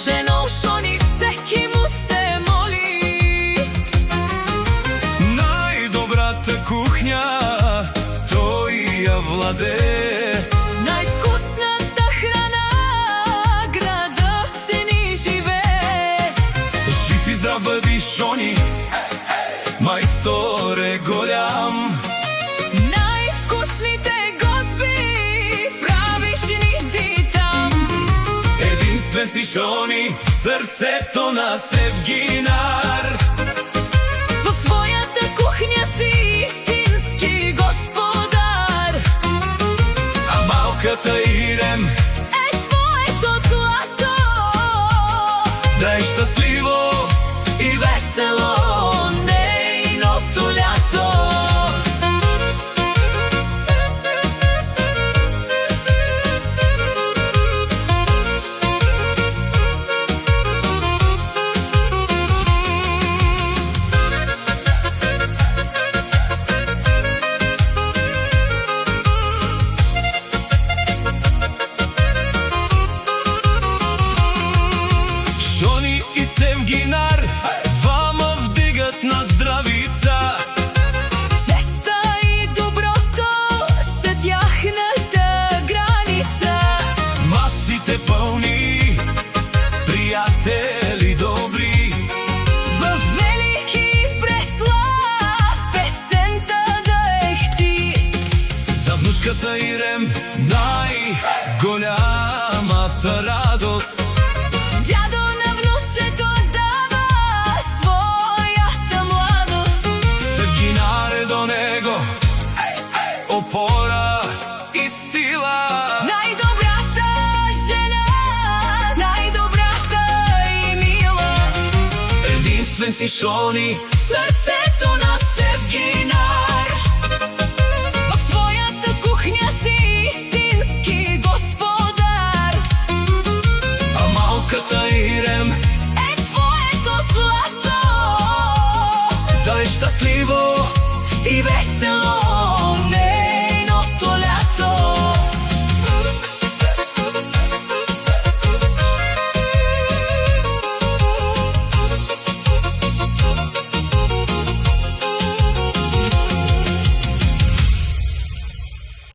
Жено шо ни всеки му се моли. Најдобрата кухња тој ја владе. Највкусната храна градот си ни живе. Жив и здрав бъди Шони, мајсторе голям. Највкусните гозби правиш ни ти там. Единствен си Шони, срцето на Севгинар. В твојата кухња си истински господар. А малката Ирем е твоето злато. да е щастливо и весело нејното лято. Шони и Севгинар, двама вдигат на здравица. Честа и доброто се тяхната граница. Масите пълни, приятели добри. Във велики преслав песента да ехти. За внучката Ирем най-голямата радост. Дядо на внучето дава својата младост. Севгинар е до него опора и сила. Најдобрата жена, најдобрата и мила. Единствен си Шони, Срцето на Севгинар. В твојата кухња си истински господар. а малката Ирем Е твоето злато. да е щастливо и весело